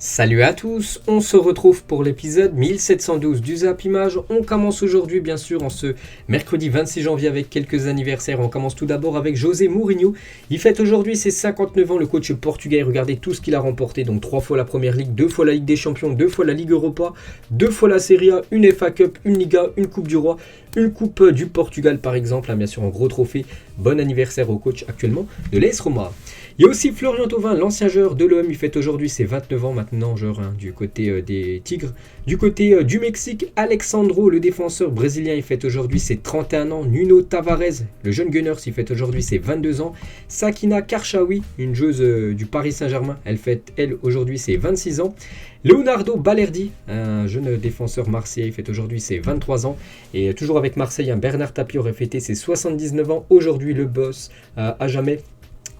Salut à tous, on se retrouve pour l'épisode 1712 du Zap Image. On commence aujourd'hui bien sûr en ce mercredi 26 janvier avec quelques anniversaires. On commence tout d'abord avec José Mourinho. Il fête aujourd'hui ses 59 ans, le coach portugais. Regardez tout ce qu'il a remporté, donc 3 fois la Première Ligue, 2 fois la Ligue des Champions, 2 fois la Ligue Europa, 2 fois la Serie A, une FA Cup, une Liga, une Coupe du Roi, une Coupe du Portugal par exemple, bien sûr en gros trophée. Bon anniversaire au coach actuellement de l'AS Roma. Il y a aussi Florian Thauvin, l'ancien joueur de l'OM, il fête aujourd'hui ses 29 ans maintenant, joueur du côté des Tigres. Du côté du Mexique, Alexandro, le défenseur brésilien, il fête aujourd'hui ses 31 ans. Nuno Tavares, le jeune Gunners, il fête aujourd'hui ses 22 ans. Sakina Karchaoui, une joueuse du Paris Saint-Germain, elle fête elle aujourd'hui ses 26 ans. Leonardo Balerdi, un jeune défenseur marseillais, il fête aujourd'hui ses 23 ans. Et toujours avec Marseille, Bernard Tapie aurait fêté ses 79 ans. Aujourd'hui, le boss à jamais.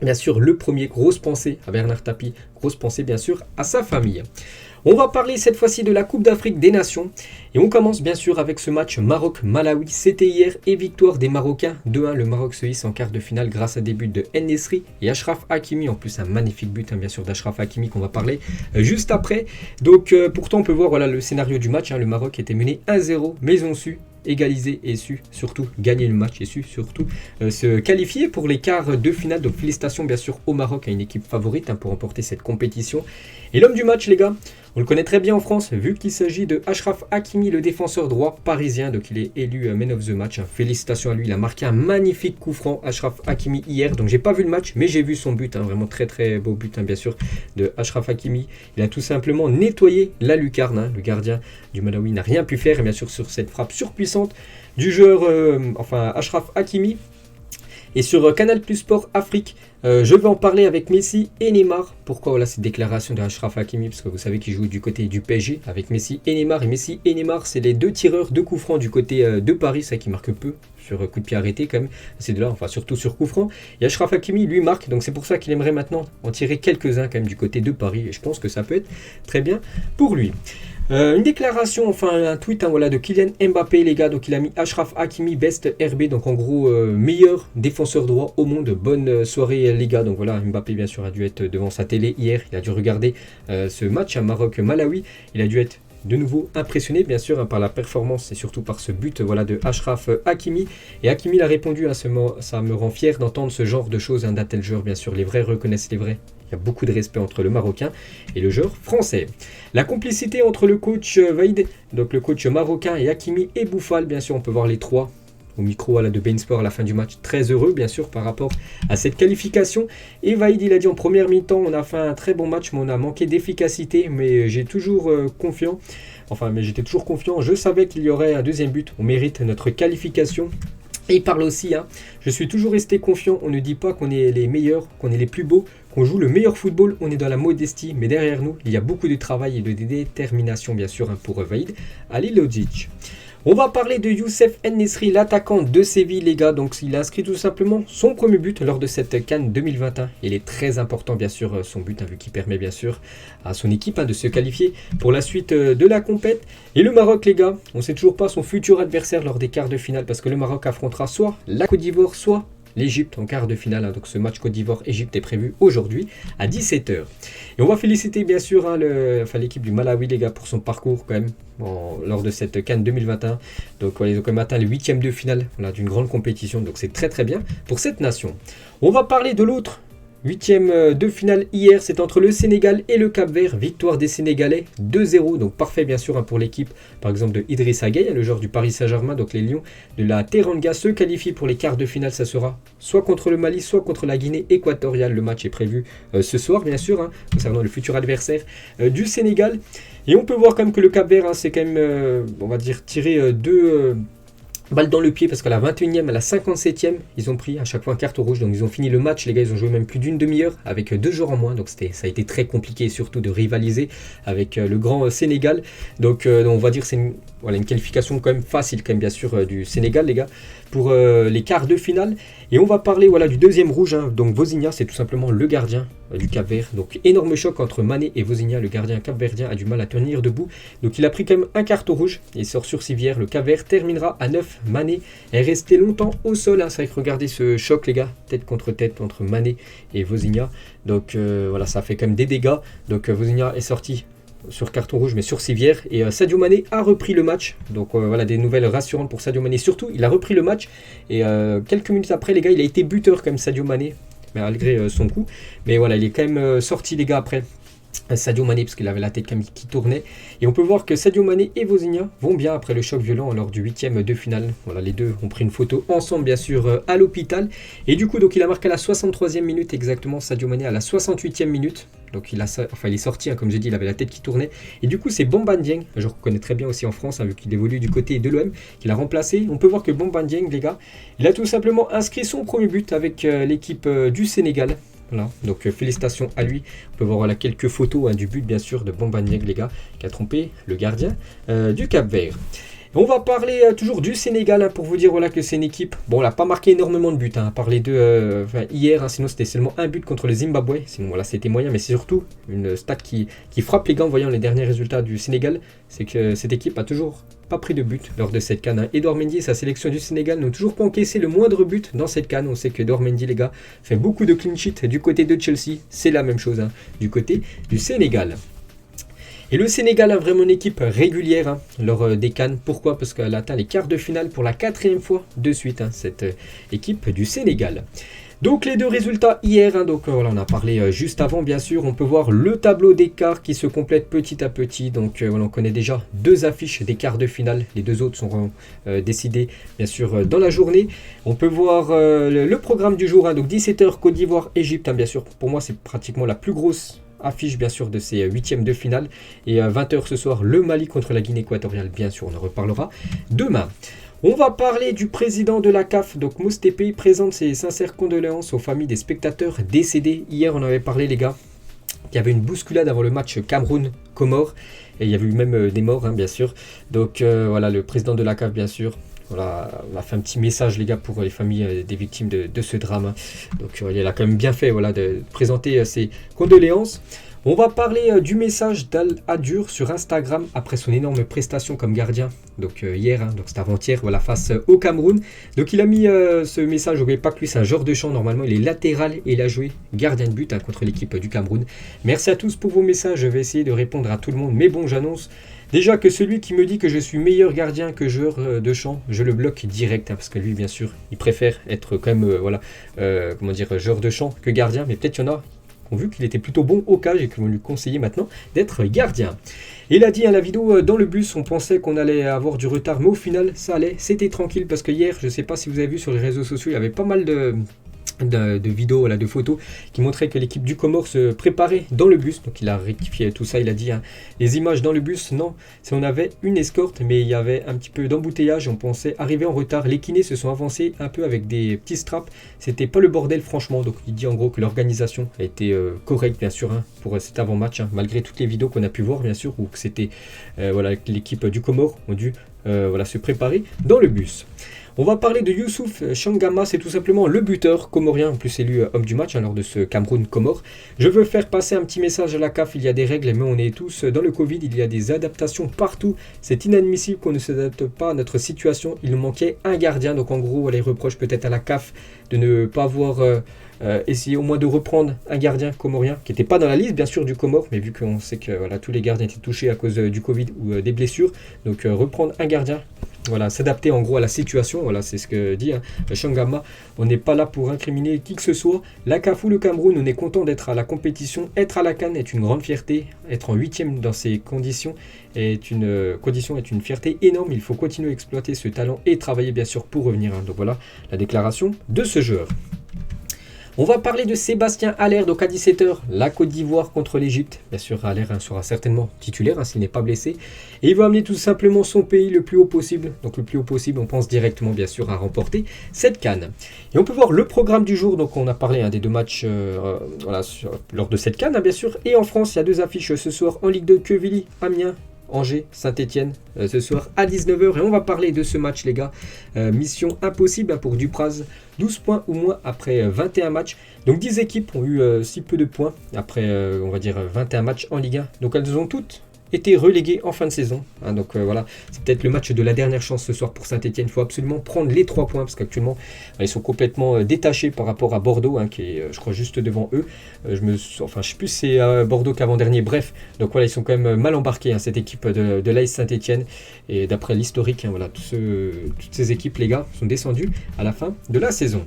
Bien sûr, le premier, grosse pensée à Bernard Tapie, grosse pensée bien sûr à sa famille. On va parler cette fois-ci de la Coupe d'Afrique des Nations. Et on commence bien sûr avec ce match Maroc-Malawi. C'était hier et victoire des Marocains 2-1. Le Maroc se hisse en quart de finale grâce à des buts de En-Nesyri et Achraf Hakimi. En plus, un magnifique but bien sûr d'Achraf Hakimi qu'on va parler juste après. Donc pourtant, on peut voir voilà, le scénario du match. Le Maroc était mené 1-0, mais ils ont su égaliser et su surtout gagner le match et su surtout se qualifier pour les quarts de finale. Donc félicitations bien sûr au Maroc, à une équipe favorite pour remporter cette compétition. Et l'homme du match les gars, on le connaît très bien en France vu qu'il s'agit de Achraf Hakimi, le défenseur droit parisien. Donc il est élu Man of the Match. Félicitations à lui, il a marqué un magnifique coup franc Achraf Hakimi hier. Donc j'ai pas vu le match mais j'ai vu son but, vraiment très très beau but bien sûr de Achraf Hakimi. Il a tout simplement nettoyé la lucarne. Le gardien du Malawi n'a rien pu faire et bien sûr sur cette frappe surpuissante du joueur Achraf Hakimi. Et sur Canal Plus Sport Afrique, je vais en parler avec Messi et Neymar. Pourquoi voilà cette déclaration de Achraf Hakimi? Parce que vous savez qu'il joue du côté du PSG avec Messi et Neymar. Et Messi et Neymar, c'est les deux tireurs de coups francs du côté de Paris, ça qui marque peu sur coup de pied arrêté quand même. C'est de là, surtout sur coup franc. Et Achraf Hakimi, lui, marque. Donc c'est pour ça qu'il aimerait maintenant en tirer quelques-uns quand même du côté de Paris. Et je pense que ça peut être très bien pour lui. Une déclaration, un tweet de Kylian Mbappé les gars, donc il a mis Achraf Hakimi best RB, donc en gros meilleur défenseur droit au monde. Bonne soirée les gars. Donc voilà, Mbappé bien sûr a dû être devant sa télé hier, il a dû regarder ce match à Maroc-Malawi, il a dû être de nouveau impressionné bien sûr par la performance et surtout par ce but de Achraf Hakimi. Et Hakimi a répondu ça me rend fier d'entendre ce genre de choses d'un tel joueur bien sûr, les vrais reconnaissent les vrais. Il y a beaucoup de respect entre le Marocain et le joueur français. La complicité entre le coach Vaïd, donc le coach marocain, et Hakimi et Bouffal, bien sûr, on peut voir les trois au micro de Bein Sport à la fin du match. Très heureux, bien sûr, par rapport à cette qualification. Et Vaïd, il a dit en première mi-temps, on a fait un très bon match, mais on a manqué d'efficacité. Mais j'étais toujours confiant. Je savais qu'il y aurait un deuxième but. On mérite notre qualification. Et il parle aussi, je suis toujours resté confiant, on ne dit pas qu'on est les meilleurs, qu'on est les plus beaux, qu'on joue le meilleur football, on est dans la modestie, mais derrière nous, il y a beaucoup de travail et de détermination bien sûr pour Vaïd Halilhodžić. On va parler de Youssef En-Nesyri, l'attaquant de Séville les gars. Donc il a inscrit tout simplement son premier but lors de cette CAN 2021. Il est très important bien sûr son but vu qu'il permet bien sûr à son équipe de se qualifier pour la suite de la compète. Et le Maroc les gars, on ne sait toujours pas son futur adversaire lors des quarts de finale parce que le Maroc affrontera soit la Côte d'Ivoire soit l'Égypte en quart de finale. Donc ce match Côte d'Ivoire-Égypte est prévu aujourd'hui à 17h. Et on va féliciter bien sûr l'équipe du Malawi les gars pour son parcours quand même lors de cette CAN 2021. Donc ils ont quand même atteint les 8e de finale d'une grande compétition. Donc c'est très très bien pour cette nation. On va parler de l'autre 8e de finale hier, c'est entre le Sénégal et le Cap-Vert. Victoire des Sénégalais 2-0, donc parfait bien sûr pour l'équipe par exemple de Idrissa Gueye, le joueur du Paris Saint-Germain. Donc les Lions de la Teranga se qualifient pour les quarts de finale. Ça sera soit contre le Mali, soit contre la Guinée équatoriale. Le match est prévu ce soir bien sûr, concernant le futur adversaire du Sénégal. Et on peut voir quand même que le Cap-Vert c'est quand même, on va dire, tiré deux balle dans le pied parce qu'à la 21e, à la 57e, ils ont pris à chaque fois un carton rouge. Donc ils ont fini le match, les gars, ils ont joué même plus d'une demi-heure avec 2 joueurs en moins. Donc ça a été très compliqué surtout de rivaliser avec le grand Sénégal. Donc on va dire c'est une qualification quand même facile quand même bien sûr du Sénégal les gars pour les quarts de finale. Et on va parler du deuxième rouge. Donc Vozinha, c'est tout simplement le gardien du Cap-Vert. Donc énorme choc entre Mané et Vozinha. Le gardien capverdien a du mal à tenir debout. Donc il a pris quand même un carton rouge. Il sort sur civière. Le Cap-Vert terminera à 9. Mané est resté longtemps au sol. C'est vrai que regardez ce choc les gars. Tête contre tête entre Mané et Vozinha. Donc ça fait quand même des dégâts. Donc Vozinha est sorti sur carton rouge, mais sur civière. Et Sadio Mané a repris le match. Donc voilà, des nouvelles rassurantes pour Sadio Mané. Surtout, il a repris le match. Et quelques minutes après, les gars, il a été buteur comme Sadio Mané, malgré son coup. Mais voilà, il est quand même sorti, les gars, après. Sadio Mané, parce qu'il avait la tête qui tournait. Et on peut voir que Sadio Mané et Vozinha vont bien après le choc violent lors du 8e de finale. Voilà, les deux ont pris une photo ensemble, bien sûr, à l'hôpital. Et du coup, donc, il a marqué à la 63e minute exactement, Sadio Mané à la 68e minute. Donc il est sorti, comme j'ai dit, il avait la tête qui tournait. Et du coup, c'est Bamba Dieng, je reconnais très bien aussi en France, vu qu'il évolue du côté de l'OM, qu'il a remplacé. On peut voir que Bamba Dieng, les gars, il a tout simplement inscrit son premier but avec l'équipe du Sénégal. Voilà, donc félicitations à lui. On peut voir quelques photos du but, bien sûr, de Bamba Dieng, les gars, qui a trompé le gardien du Cap-Vert. On va parler toujours du Sénégal, pour vous dire que c'est une équipe. Bon, elle n'a pas marqué énormément de buts, à part les deux hier, sinon c'était seulement un but contre le Zimbabwe. Sinon, voilà, c'était moyen, mais c'est surtout une stat qui frappe les gars en voyant les derniers résultats du Sénégal. C'est que cette équipe a toujours pas pris de but lors de cette CAN. Edouard Mendy et sa sélection du Sénégal n'ont toujours pas encaissé le moindre but dans cette CAN. On sait que Edouard Mendy, les gars, fait beaucoup de clean sheet du côté de Chelsea. C'est la même chose du côté du Sénégal. Et le Sénégal a vraiment une équipe régulière lors des CAN. Pourquoi? Parce qu'elle atteint les quarts de finale pour la 4e fois de suite, cette équipe du Sénégal. Donc les deux résultats hier, donc voilà, on a parlé juste avant, bien sûr. On peut voir le tableau d'écart qui se complète petit à petit. Donc voilà, on connaît déjà 2 affiches des quarts de finale. Les 2 autres seront décidées, bien sûr, dans la journée. On peut voir le programme du jour, donc 17h Côte d'Ivoire, Égypte, bien sûr. Pour moi, c'est pratiquement la plus grosse affiche, bien sûr, de ces 8e de finale. Et à 20h ce soir, le Mali contre la Guinée équatoriale, bien sûr, on en reparlera demain. On va parler du président de la CAF, donc Mostépé, présente ses sincères condoléances aux familles des spectateurs décédés. Hier, on avait parlé, les gars, qu'il y avait une bousculade avant le match Cameroun-Comores. Et il y avait eu même des morts, bien sûr. Donc voilà, le président de la CAF, bien sûr, voilà, on a fait un petit message, les gars, pour les familles des victimes de ce drame. Donc il a quand même bien fait, voilà, de présenter ses condoléances. On va parler du message d'Al Adur sur Instagram après son énorme prestation comme gardien. Donc hier, donc c'était avant-hier, voilà, face au Cameroun. Donc il a mis ce message, n'oubliez pas que lui c'est un joueur de champ, normalement il est latéral et il a joué gardien de but contre l'équipe du Cameroun. Merci à tous pour vos messages, je vais essayer de répondre à tout le monde. Mais bon, j'annonce déjà que celui qui me dit que je suis meilleur gardien que joueur de champ, je le bloque direct. Parce que lui, bien sûr, il préfère être quand même, joueur de champ que gardien. Mais peut-être qu'il y en a qui ont vu qu'il était plutôt bon au cage et qui vont lui conseiller maintenant d'être gardien. Et il a dit la vidéo dans le bus, on pensait qu'on allait avoir du retard, mais au final, ça allait, c'était tranquille. Parce que hier, je ne sais pas si vous avez vu sur les réseaux sociaux, il y avait pas mal de vidéos, voilà, de photos qui montraient que l'équipe du Comore se préparait dans le bus. Donc il a rectifié tout ça, il a dit les images dans le bus, non, on avait une escorte, mais il y avait un petit peu d'embouteillage, on pensait arriver en retard. Les kinés se sont avancés un peu avec des petits straps, c'était pas le bordel franchement. Donc il dit en gros que l'organisation a été correcte, bien sûr, pour cet avant-match, malgré toutes les vidéos qu'on a pu voir, bien sûr, où que c'était voilà, que l'équipe du Comore ont dû se préparer dans le bus. On va parler de Youssouf Changama, c'est tout simplement le buteur comorien, en plus élu homme du match lors de ce Cameroun-Comore. Je veux faire passer un petit message à la CAF, il y a des règles, mais on est tous dans le Covid, il y a des adaptations partout. C'est inadmissible qu'on ne s'adapte pas à notre situation, il nous manquait un gardien, donc en gros, les reproches peut-être à la CAF de ne pas avoir essayé au moins de reprendre un gardien comorien, qui n'était pas dans la liste bien sûr du Comore, mais vu qu'on sait que voilà, tous les gardiens étaient touchés à cause du Covid ou des blessures, donc reprendre un gardien. Voilà, s'adapter en gros à la situation, voilà, c'est ce que dit Changama. On n'est pas là pour incriminer qui que ce soit. La CAF ou le Cameroun, on est content d'être à la compétition. Être à la CAN est une grande fierté. Être en 8e dans ces conditions est une fierté énorme. Il faut continuer à exploiter ce talent et travailler bien sûr pour revenir. Donc voilà la déclaration de ce joueur. On va parler de Sébastien Haller, donc à 17h, la Côte d'Ivoire contre l'Égypte. Bien sûr, Haller sera certainement titulaire s'il n'est pas blessé. Et il va amener tout simplement son pays le plus haut possible. Donc le plus haut possible, on pense directement bien sûr à remporter cette CAN. Et on peut voir le programme du jour. Donc on a parlé des 2 matchs lors de cette CAN, bien sûr. Et en France, il y a 2 affiches ce soir en Ligue 2, Quevilly, Amiens. Angers, Saint-Etienne ce soir à 19h et on va parler de ce match les gars, mission impossible pour Dupraz, 12 points ou moins après 21 matchs, donc 10 équipes ont eu si peu de points après on va dire 21 matchs en Ligue 1, donc elles ont toutes été relégués en fin de saison. Donc voilà, c'est peut-être le match de la dernière chance ce soir pour Saint-Etienne. Il faut absolument prendre les 3 points parce qu'actuellement, ils sont complètement détachés par rapport à Bordeaux, qui est, je crois, juste devant eux. Je sais plus si c'est Bordeaux qu'avant-dernier. Bref, donc voilà, ils sont quand même mal embarqués, cette équipe de l'AS Saint-Etienne. Et d'après l'historique, voilà, toutes ces équipes, les gars, sont descendues à la fin de la saison.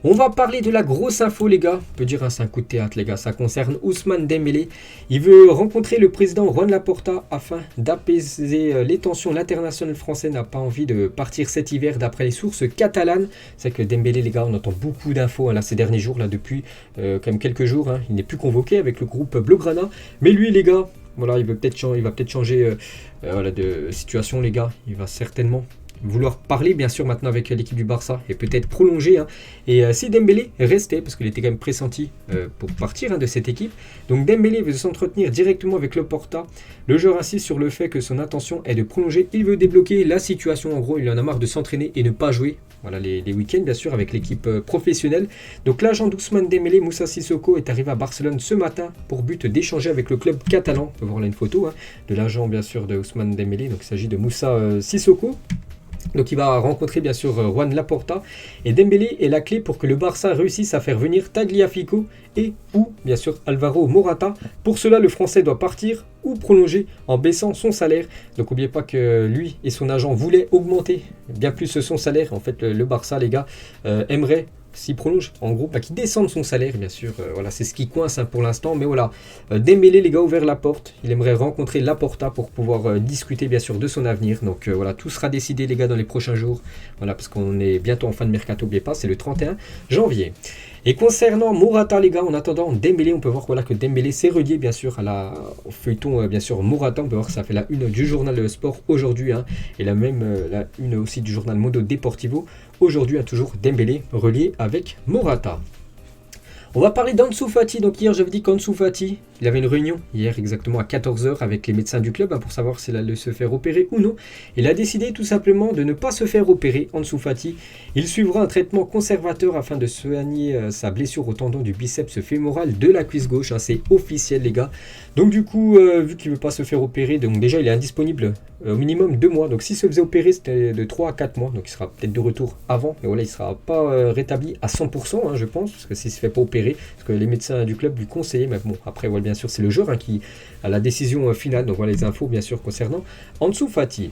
On va parler de la grosse info, les gars. On peut dire c'est un coup de théâtre, les gars. Ça concerne Ousmane Dembélé. Il veut rencontrer le président Juan Laporta afin d'apaiser les tensions. L'international français n'a pas envie de partir cet hiver d'après les sources catalanes. C'est que Dembélé, les gars, on entend beaucoup d'infos là, ces derniers jours, là, depuis quand même quelques jours. Il n'est plus convoqué avec le groupe Blaugrana. Mais lui, les gars, voilà, il va peut-être changer de situation, les gars. Il va certainement vouloir parler bien sûr maintenant avec l'équipe du Barça et peut-être prolonger. Et si Dembélé restait, parce qu'il était quand même pressenti pour partir de cette équipe, donc Dembélé veut s'entretenir directement avec Laporta. Le joueur insiste sur le fait que son intention est de prolonger. Il veut débloquer la situation. En gros, il en a marre de s'entraîner et ne pas jouer. Voilà, les week-ends bien sûr avec l'équipe professionnelle. Donc l'agent d'Ousmane Dembélé, Moussa Sissoko, est arrivé à Barcelone ce matin pour but d'échanger avec le club catalan. On peut voir là une photo de l'agent bien sûr de Ousmane Dembélé. Donc il s'agit de Moussa Sissoko. Donc il va rencontrer bien sûr Juan Laporta. Et Dembélé est la clé pour que le Barça réussisse à faire venir Tagliafico et ou bien sûr Alvaro Morata. Pour cela, le Français doit partir ou prolonger en baissant son salaire. Donc n'oubliez pas que lui et son agent voulaient augmenter bien plus son salaire. En fait, le Barça, les gars, aimerait, s'il prolonge, en gros, qu'il descende son salaire, bien sûr. Voilà, c'est ce qui coince pour l'instant. Mais voilà, Dembélé, les gars, ouvert la porte. Il aimerait rencontrer Laporta pour pouvoir discuter, bien sûr, de son avenir. Donc voilà, tout sera décidé, les gars, dans les prochains jours. Voilà, parce qu'on est bientôt en fin de mercato, n'oubliez pas, c'est le 31 janvier. Et concernant Morata, les gars, en attendant Dembélé, on peut voir que Dembélé s'est relié bien sûr au feuilleton bien sûr Morata. On peut voir que ça fait la une du journal Sport aujourd'hui et la même la une aussi du journal Mundo Deportivo aujourd'hui, toujours Dembélé relié avec Morata. On va parler d'Ansu Fati. Donc hier j'avais dit qu'Ansu Fati, il avait une réunion hier exactement à 14h avec les médecins du club pour savoir s'il allait se faire opérer ou non. Il a décidé tout simplement de ne pas se faire opérer. Ansu Fati, il suivra un traitement conservateur afin de soigner sa blessure au tendon du biceps fémoral de la cuisse gauche. C'est officiel, les gars. Donc du coup, vu qu'il ne veut pas se faire opérer, donc déjà il est indisponible au minimum 2 mois. Donc s'il se faisait opérer, c'était de 3 à 4 mois. Donc il sera peut-être de retour avant. Mais voilà, il ne sera pas rétabli à 100%, je pense. Parce que s'il ne se fait pas opérer, parce que les médecins du club lui conseillaient. Mais bon, après, voilà, bien sûr, c'est le joueur qui a la décision finale. Donc voilà les infos, bien sûr, concernant Ansu Fati.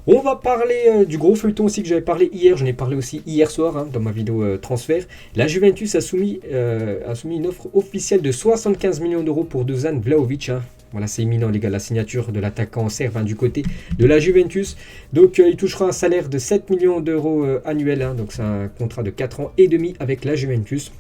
On va parler du gros feuilleton aussi que j'avais parlé hier. J'en ai parlé aussi hier soir dans ma vidéo transfert. La Juventus a soumis une offre officielle de 75 millions d'euros pour Dusan Vlahovic. Voilà, c'est imminent, les gars, la signature de l'attaquant serbe du côté de la Juventus. Donc, il touchera un salaire de 7 millions d'euros annuel. Donc, c'est un contrat de 4 ans et demi avec la Juventus.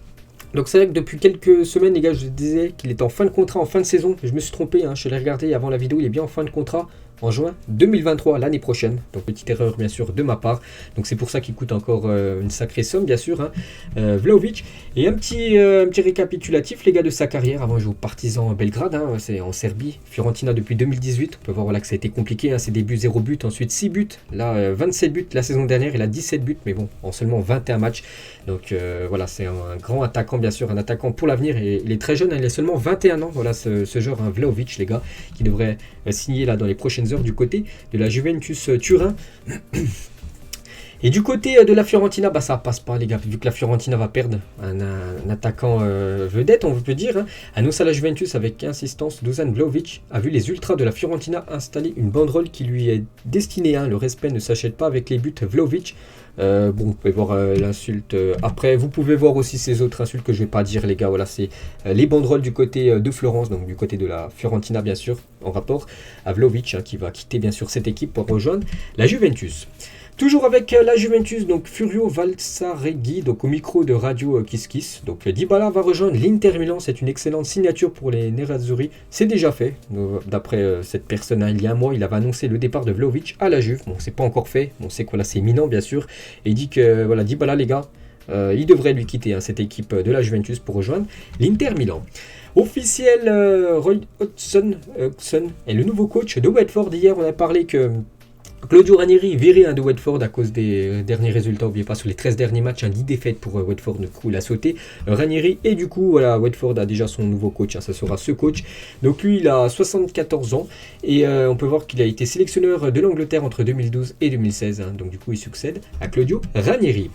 Donc, c'est vrai que depuis quelques semaines, les gars, je disais qu'il était en fin de contrat, en fin de saison. Je me suis trompé, je l'ai regardé avant la vidéo, il est bien en fin de contrat en juin 2023, l'année prochaine. Donc, petite erreur, bien sûr, de ma part. Donc, c'est pour ça qu'il coûte encore une sacrée somme, bien sûr, Vlahovic. Et un petit récapitulatif, les gars, de sa carrière. Avant, il joue au Partizan Belgrade, c'est en Serbie. Fiorentina depuis 2018. On peut voir que ça a été compliqué. Ses débuts, 0 but. Ensuite, 6 buts. Là, 27 buts la saison dernière. Il a 17 buts, mais bon, en seulement 21 matchs. Donc, voilà, c'est un grand attaquant, bien sûr. Un attaquant pour l'avenir. Et il est très jeune, il a seulement 21 ans. Voilà, ce joueur, Vlahovic, les gars, qui devrait signer là dans les prochaines heures du côté de la Juventus Turin. Et du côté de la Fiorentina, ça passe pas, les gars, vu que la Fiorentina va perdre un attaquant vedette, on peut dire. Annonce à la Juventus avec insistance, Dusan Vlahovic a vu les ultras de la Fiorentina installer une banderole qui lui est destinée. Le respect ne s'achète pas avec les buts. Vlahovic. Vous pouvez voir l'insulte après. Vous pouvez voir aussi ces autres insultes que je ne vais pas dire, les gars. Voilà, c'est les banderoles du côté de Florence, donc du côté de la Fiorentina, bien sûr, en rapport à Vlahovic, qui va quitter, bien sûr, cette équipe pour rejoindre la Juventus. Toujours avec la Juventus, donc Furio Valsaregui, donc au micro de Radio Kiss Kiss. Donc Dybala va rejoindre l'Inter Milan, c'est une excellente signature pour les Nerazzurri. C'est déjà fait, d'après cette personne, il y a un mois, il avait annoncé le départ de Vlahovic à la Juve. Bon, c'est pas encore fait, on sait que c'est imminent, bien sûr. Et il dit que voilà, Dybala, les gars, il devrait lui quitter cette équipe de la Juventus pour rejoindre l'Inter Milan. Officiel, Roy Hodgson est le nouveau coach de Watford. Hier, on a parlé que Claudio Ranieri viré de Watford à cause des derniers résultats. N'oubliez pas, sur les 13 derniers matchs, 10 défaites pour Watford, du coup il a sauté Ranieri. Et du coup, voilà, Watford a déjà son nouveau coach, ça sera ce coach. Donc lui, il a 74 ans et on peut voir qu'il a été sélectionneur de l'Angleterre entre 2012 et 2016. Donc du coup, il succède à Claudio Ranieri.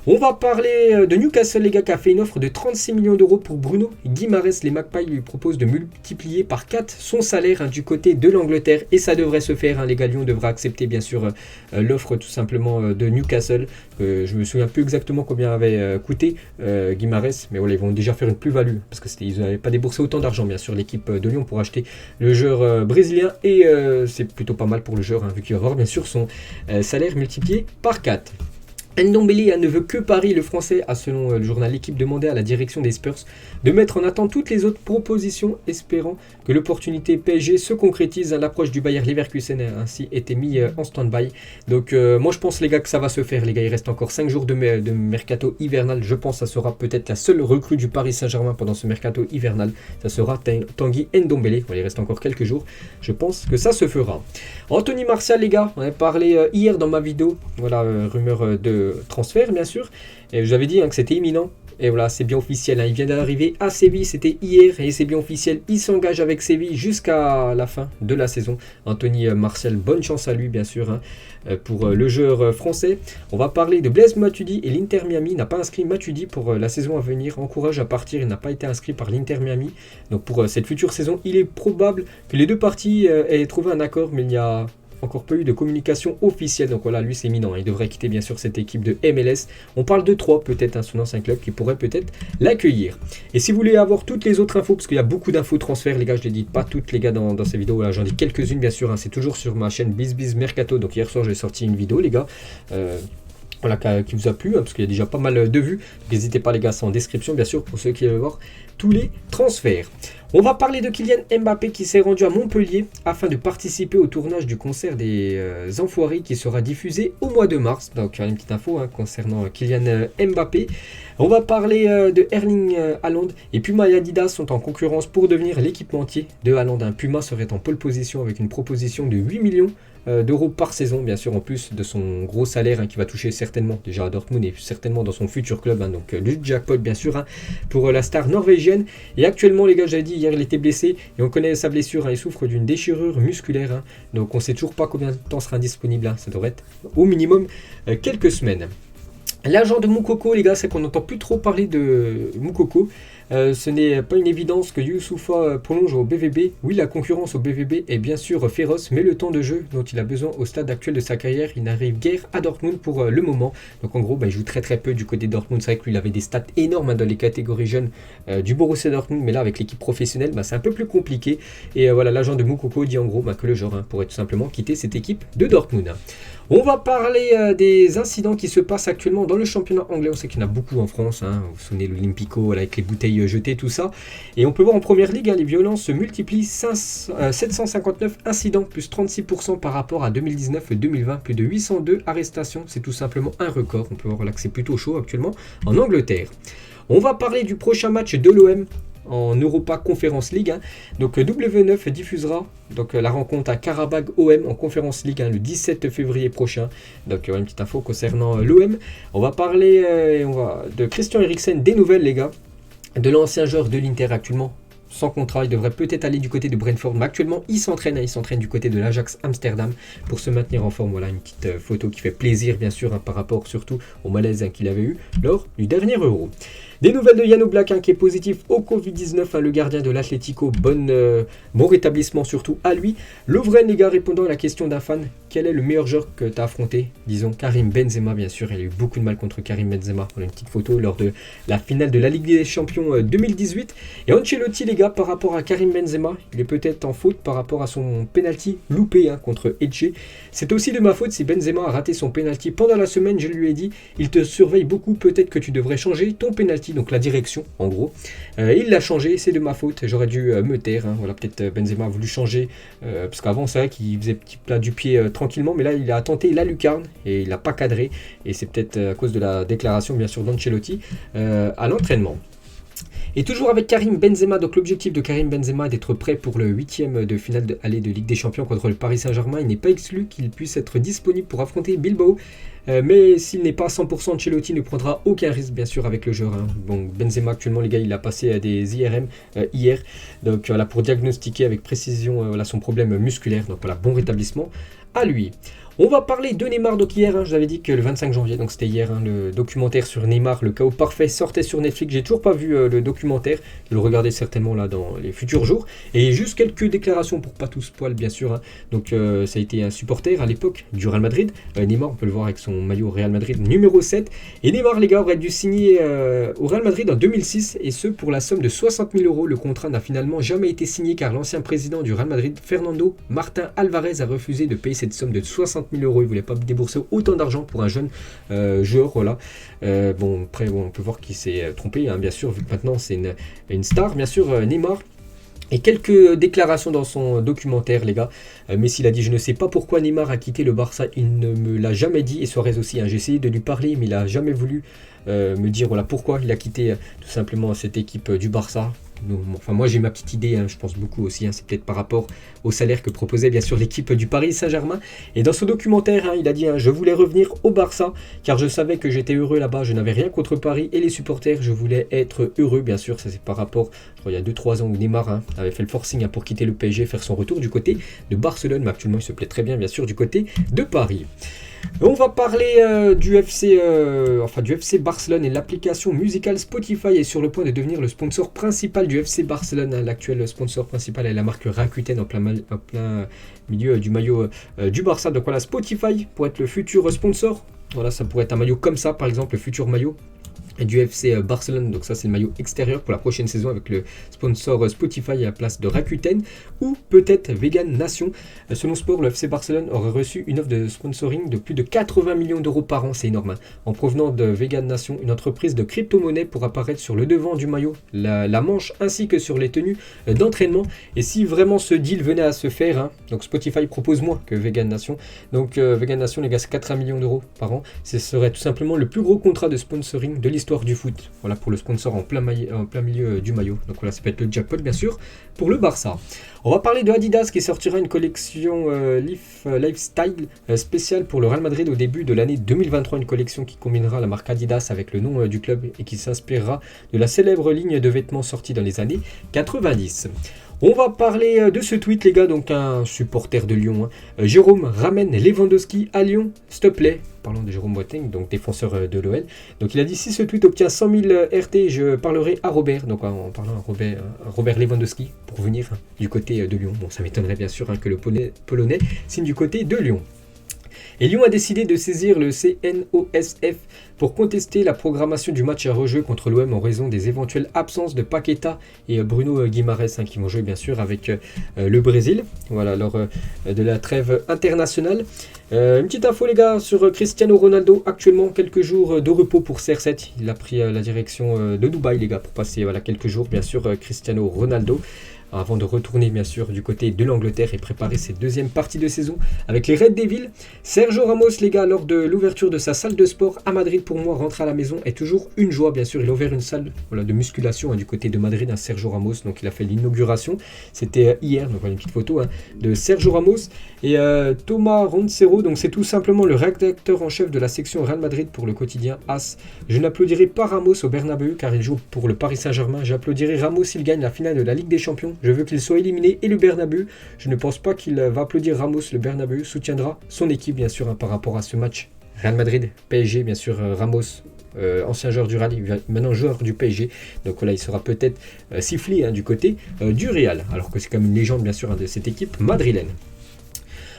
On va parler de Newcastle, les gars, qui a fait une offre de 36 millions d'euros pour Bruno Guimaraes. Les Magpies lui proposent de multiplier par 4 son salaire du côté de l'Angleterre et ça devrait se faire. Les gars, Lyon devra accepter bien sûr l'offre tout simplement de Newcastle. Je me souviens plus exactement combien avait coûté Guimaraes, mais voilà, ils vont déjà faire une plus-value parce que ils n'avaient pas déboursé autant d'argent bien sûr l'équipe de Lyon pour acheter le joueur brésilien et c'est plutôt pas mal pour le joueur vu qu'il va avoir bien sûr son salaire multiplié par 4. Ndombele ne veut que Paris. Le Français a, selon le journal L'Équipe, demandé à la direction des Spurs de mettre en attente toutes les autres propositions, espérant que l'opportunité PSG se concrétise. L'approche du Bayer Leverkusen a ainsi été mis en stand-by. Donc moi je pense les gars que ça va se faire. Les gars, il reste encore 5 jours de mercato hivernal. Je pense que ça sera peut-être la seule recrue du Paris Saint-Germain pendant ce mercato hivernal. Ça sera Tanguy Ndombele. Il reste encore quelques jours. Je pense que ça se fera. Anthony Martial, les gars, on a parlé hier dans ma vidéo. Voilà, rumeur de transfert bien sûr, et je vous avais dit que c'était imminent, et voilà, c'est bien officiel, il vient d'arriver à Séville, c'était hier, et c'est bien officiel, il s'engage avec Séville jusqu'à la fin de la saison. Anthony Martial, bonne chance à lui bien sûr pour le joueur français. On va parler de Blaise Matuidi, et l'Inter Miami n'a pas inscrit Matuidi pour la saison à venir, encourage à partir, il n'a pas été inscrit par l'Inter Miami, donc pour cette future saison, il est probable que les deux parties aient trouvé un accord, mais il n'y a encore pas eu de communication officielle, donc voilà, lui c'est imminent, il devrait quitter bien sûr cette équipe de MLS. On parle de 3 peut-être, son ancien club qui pourrait peut-être l'accueillir. Et si vous voulez avoir toutes les autres infos, parce qu'il y a beaucoup d'infos transferts les gars, je les dis pas toutes les gars dans ces vidéos, là j'en dis quelques-unes bien sûr, c'est toujours sur ma chaîne BizBiz Mercato, donc hier soir j'ai sorti une vidéo les gars, voilà, qui vous a plu, parce qu'il y a déjà pas mal de vues. N'hésitez pas les gars, c'est en description bien sûr pour ceux qui veulent voir tous les transferts. On va parler de Kylian Mbappé qui s'est rendu à Montpellier afin de participer au tournage du concert des Enfoirés qui sera diffusé au mois de mars. Donc une petite info concernant Kylian Mbappé. On va parler de Erling Haaland et Puma et Adidas sont en concurrence pour devenir l'équipementier de Haaland. Puma serait en pole position avec une proposition de 8 millions d'euros par saison, bien sûr en plus de son gros salaire qui va toucher certainement déjà à Dortmund et certainement dans son futur club, donc le jackpot bien sûr pour la star norvégienne. Et actuellement les gars, j'avais dit hier, il était blessé et on connaît sa blessure, il souffre d'une déchirure musculaire, donc on ne sait toujours pas combien de temps sera disponible, ça devrait être au minimum quelques semaines. L'agent de Moukoko les gars, c'est qu'on n'entend plus trop parler de Moukoko. Ce n'est pas une évidence que Youssoupha prolonge au BVB. Oui, la concurrence au BVB est bien sûr féroce, mais le temps de jeu dont il a besoin au stade actuel de sa carrière, il n'arrive guère à Dortmund pour le moment. Donc en gros, il joue très peu du côté de Dortmund. C'est vrai que lui, il avait des stats énormes dans les catégories jeunes du Borussia Dortmund, mais là, avec l'équipe professionnelle, c'est un peu plus compliqué. Et voilà, l'agent de Moukoko dit en gros que le joueur pourrait tout simplement quitter cette équipe de Dortmund. On va parler des incidents qui se passent actuellement dans le championnat anglais. On sait qu'il y en a beaucoup en France. Vous vous souvenez de l'Olympico avec les bouteilles jetées, tout ça. Et on peut voir en première ligue, les violences se multiplient. 759 incidents, plus 36% par rapport à 2019-2020. Plus de 802 arrestations. C'est tout simplement un record. On peut voir là que c'est plutôt chaud actuellement en Angleterre. On va parler du prochain match de l'OM en Europa Conference League. Donc W9 diffusera la rencontre à Karabag OM en Conference League le 17 février prochain. Donc une petite info concernant l'OM. On va parler de Christian Eriksen, des nouvelles les gars, de l'ancien joueur de l'Inter actuellement sans contrat, il devrait peut-être aller du côté de Brentford, mais actuellement il s'entraîne du côté de l'Ajax Amsterdam pour se maintenir en forme. Voilà une petite photo qui fait plaisir bien sûr par rapport surtout au malaise qu'il avait eu lors du dernier Euro. Des nouvelles de Jan Oblak qui est positif au Covid-19, le gardien de l'Atlético, bon rétablissement surtout à lui. Lovren les gars, répondant à la question d'un fan, quel est le meilleur joueur que tu as affronté? Disons Karim Benzema bien sûr, il a eu beaucoup de mal contre Karim Benzema. On a une petite photo lors de la finale de la Ligue des Champions 2018. Et Ancelotti les gars, par rapport à Karim Benzema, il est peut-être en faute par rapport à son penalty loupé contre Etche. C'est aussi de ma faute si Benzema a raté son penalty pendant la semaine. Je lui ai dit, il te surveille beaucoup, peut-être que tu devrais changer ton penalty, donc la direction en gros. Il l'a changé, c'est de ma faute, j'aurais dû me taire. Voilà, peut-être Benzema a voulu changer, parce qu'avant c'est vrai qu'il faisait petit plat du pied tranquillement, mais là il a tenté la lucarne et il n'a pas cadré, et c'est peut-être à cause de la déclaration bien sûr d'Ancelotti à l'entraînement. Et toujours avec Karim Benzema, donc l'objectif de Karim Benzema est d'être prêt pour le 8e de finale de Ligue des Champions contre le Paris Saint-Germain. Il n'est pas exclu qu'il puisse être disponible pour affronter Bilbao. Mais s'il n'est pas à 100%, Ancelotti ne prendra aucun risque bien sûr avec le joueur. Bon, Benzema actuellement les gars, il a passé des IRM hier, donc voilà, pour diagnostiquer avec précision son problème musculaire. Donc voilà, bon rétablissement à lui. On va parler de Neymar. Donc hier, je vous avais dit que le 25 janvier, donc c'était hier, le documentaire sur Neymar, le chaos parfait, sortait sur Netflix. J'ai toujours pas vu le documentaire. Je le regardais certainement là dans les futurs jours. Et juste quelques déclarations pour pas tout spoil bien sûr. Donc ça a été un supporter à l'époque du Real Madrid. Neymar, on peut le voir avec son maillot Real Madrid numéro 7. Et Neymar, les gars, aurait dû signer au Real Madrid en 2006 et ce pour la somme de 60 000 euros. Le contrat n'a finalement jamais été signé car l'ancien président du Real Madrid, Fernando Martin Alvarez, a refusé de payer cette somme de 60 000 euros. Il ne voulait pas débourser autant d'argent pour un jeune joueur. Voilà. Après, on peut voir qu'il s'est trompé, bien sûr, vu que maintenant c'est une star, bien sûr, Neymar. Et quelques déclarations dans son documentaire, les gars. Messi l'a dit, je ne sais pas pourquoi Neymar a quitté le Barça, il ne me l'a jamais dit, et Suarez aussi. J'ai essayé de lui parler, mais il n'a jamais voulu me dire voilà pourquoi il a quitté tout simplement cette équipe du Barça. Enfin, moi j'ai ma petite idée, je pense beaucoup aussi, c'est peut-être par rapport au salaire que proposait bien sûr l'équipe du Paris Saint-Germain. Et dans ce documentaire, il a dit je voulais revenir au Barça car je savais que j'étais heureux là-bas, je n'avais rien contre Paris et les supporters, je voulais être heureux bien sûr. Ça c'est par rapport, je crois il y a 2-3 ans où Neymar avait fait le forcing pour quitter le PSG, faire son retour du côté de Barcelone, mais actuellement il se plaît très bien bien sûr du côté de Paris. On va parler du FC Barcelone et l'application musicale Spotify est sur le point de devenir le sponsor principal du FC Barcelone. L'actuel sponsor principal est la marque Rakuten en plein milieu du maillot du Barça. Donc voilà, Spotify pour être le futur sponsor. Voilà, ça pourrait être un maillot comme ça, par exemple, le futur maillot du FC Barcelone. Donc ça c'est le maillot extérieur pour la prochaine saison avec le sponsor Spotify à la place de Rakuten ou peut-être Vegan Nation. Selon Sport, le FC Barcelone aurait reçu une offre de sponsoring de plus de 80 millions d'euros par an, c'est énorme, en provenant de Vegan Nation, une entreprise de crypto-monnaie pour apparaître sur le devant du maillot, la manche ainsi que sur les tenues d'entraînement. Et si vraiment ce deal venait à se faire, donc Spotify propose moins que Vegan Nation, donc Vegan Nation les gars c'est 80 millions d'euros par an, ce serait tout simplement le plus gros contrat de sponsoring de l'histoire du foot. Voilà pour le sponsor en plein milieu du maillot. Donc voilà, ça peut être le jackpot bien sûr pour le Barça. On va parler de Adidas qui sortira une collection lifestyle spéciale pour le Real Madrid au début de l'année 2023. Une collection qui combinera la marque Adidas avec le nom du club et qui s'inspirera de la célèbre ligne de vêtements sortie dans les années 90. On va parler de ce tweet les gars, donc un supporter de Lyon. Jérôme ramène Lewandowski à Lyon, s'il te plaît. Parlons de Jérôme Boateng, donc défenseur de l'OL. Donc il a dit si ce tweet obtient 100 000 RT, je parlerai à Robert. Donc en parlant à Robert Lewandowski pour venir du côté de Lyon. Bon, ça m'étonnerait bien sûr que le Polonais signe du côté de Lyon. Et Lyon a décidé de saisir le CNOSF pour contester la programmation du match à rejeu contre l'OM en raison des éventuelles absences de Paqueta et Bruno Guimaraes qui vont jouer bien sûr avec le Brésil, voilà, lors de la trêve internationale. Une petite info les gars sur Cristiano Ronaldo, actuellement quelques jours de repos pour CR7, il a pris la direction de Dubaï les gars pour passer quelques jours bien sûr Cristiano Ronaldo, avant de retourner bien sûr du côté de l'Angleterre et préparer cette deuxième partie de saison avec les Red Devils. Sergio Ramos les gars, lors de l'ouverture de sa salle de sport à Madrid, pour moi rentrer à la maison est toujours une joie bien sûr. Il a ouvert une salle de musculation du côté de Madrid, Sergio Ramos, donc il a fait l'inauguration, c'était hier, donc voilà une petite photo de Sergio Ramos. Et Thomas Roncero, donc c'est tout simplement le rédacteur en chef de la section Real Madrid pour le quotidien AS. Je n'applaudirai pas Ramos au Bernabéu car il joue pour le Paris Saint-Germain, j'applaudirai Ramos s'il gagne la finale de la Ligue des Champions. Je veux qu'il soit éliminé et le Bernabéu, je ne pense pas qu'il va applaudir Ramos. Le Bernabéu soutiendra son équipe bien sûr par rapport à ce match. Real Madrid, PSG bien sûr, Ramos, ancien joueur du Real, maintenant joueur du PSG. Donc voilà, il sera peut-être sifflé du côté du Real, alors que c'est quand même une légende bien sûr de cette équipe madrilène.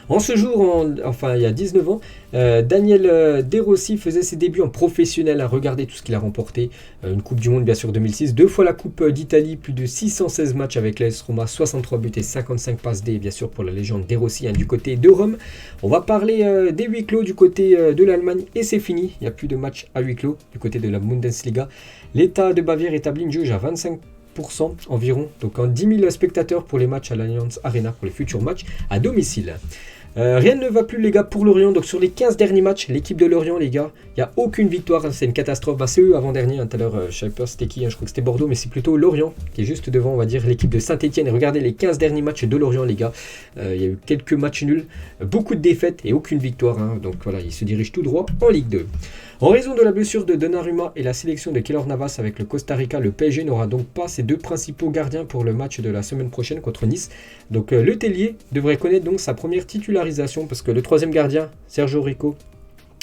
En ce jour, il y a 19 ans, Daniel De Rossi faisait ses débuts en professionnel. Regardez tout ce qu'il a remporté. Une Coupe du Monde, bien sûr, 2006. 2 fois la Coupe d'Italie, plus de 616 matchs avec l'AS Roma, 63 buts et 55 passes D, bien sûr, pour la légende De Rossi du côté de Rome. On va parler des huis clos du côté de l'Allemagne et c'est fini. Il n'y a plus de matchs à huis clos du côté de la Bundesliga. L'État de Bavière établit une jauge à 25% environ, donc en 10 000 spectateurs pour les matchs à l'Allianz Arena pour les futurs matchs à domicile. Rien ne va plus les gars pour Lorient, donc sur les 15 derniers matchs, l'équipe de Lorient les gars, il n'y a aucune victoire, hein, c'est une catastrophe. C'est eux avant-dernier, tout à l'heure, je ne savais pas c'était qui, je crois que c'était Bordeaux, mais c'est plutôt Lorient qui est juste devant, on va dire, l'équipe de Saint-Etienne. Et regardez les 15 derniers matchs de Lorient les gars, il y a eu quelques matchs nuls, beaucoup de défaites et aucune victoire, donc voilà, ils se dirigent tout droit en Ligue 2. En raison de la blessure de Donnarumma et la sélection de Keylor Navas avec le Costa Rica, le PSG n'aura donc pas ses deux principaux gardiens pour le match de la semaine prochaine contre Nice. Donc le Tellier devrait connaître donc sa première titularisation parce que le troisième gardien, Sergio Rico,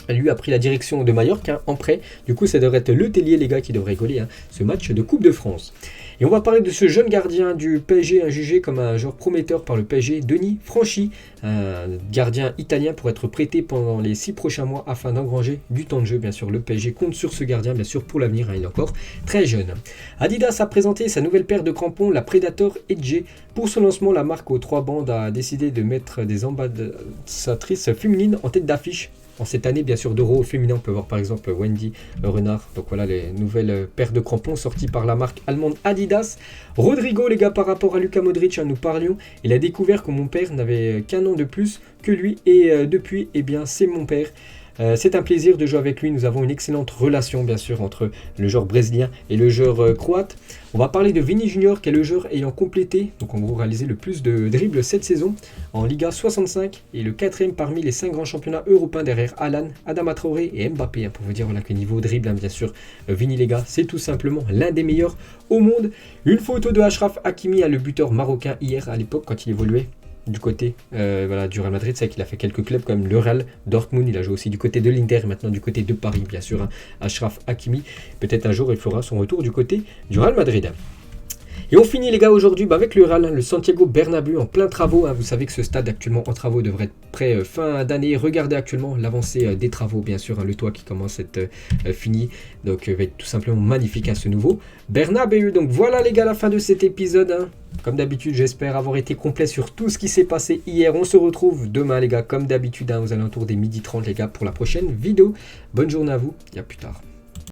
lui a pris la direction de Mallorca en prêt. Du coup, ça devrait être le Tellier, les gars, qui devrait coller ce match de Coupe de France. Et on va parler de ce jeune gardien du PSG, jugé comme un joueur prometteur par le PSG, Denis Franchi, un gardien italien pour être prêté pendant les 6 prochains mois afin d'engranger du temps de jeu. Bien sûr, le PSG compte sur ce gardien, bien sûr, pour l'avenir. Il est encore très jeune. Adidas a présenté sa nouvelle paire de crampons, la Predator Edge. Pour son lancement, la marque aux 3 bandes a décidé de mettre des ambassadrices féminines en tête d'affiche. En cette année, bien sûr, d'Euro féminin, on peut voir par exemple Wendy Renard. Donc voilà les nouvelles paires de crampons sorties par la marque allemande Adidas. Rodrigo, les gars, par rapport à Luka Modric, nous parlions. Il a découvert que mon père n'avait qu'un an de plus que lui. Et depuis, eh bien, c'est mon père. C'est un plaisir de jouer avec lui. Nous avons une excellente relation, bien sûr, entre le joueur brésilien et le joueur croate. On va parler de Vini Junior, qui est le joueur ayant complété, donc en gros réalisé le plus de dribbles cette saison en Liga 65 et le 4e parmi les 5 grands championnats européens derrière Alan, Adama Traoré et Mbappé. Pour vous dire voilà, que niveau dribble, bien sûr, Vini les gars, c'est tout simplement l'un des meilleurs au monde. Une photo de Achraf Hakimi, le buteur marocain hier à l'époque quand il évoluait du côté du Real Madrid. C'est vrai qu'il a fait quelques clubs comme le Real Dortmund, il a joué aussi du côté de l'Inter et maintenant du côté de Paris, bien sûr, Achraf Hakimi. Peut-être un jour il fera son retour du côté du Real Madrid. Et on finit les gars aujourd'hui avec le Real, le Santiago Bernabéu en plein travaux. Vous savez que ce stade actuellement en travaux devrait être prêt fin d'année. Regardez actuellement l'avancée des travaux, bien sûr, le toit qui commence à être fini. Donc va être tout simplement magnifique ce nouveau Bernabéu. Donc voilà les gars, la fin de cet épisode. Comme d'habitude, j'espère avoir été complet sur tout ce qui s'est passé hier. On se retrouve demain les gars, comme d'habitude, aux alentours des 12h30 les gars, pour la prochaine vidéo. Bonne journée à vous et à plus tard.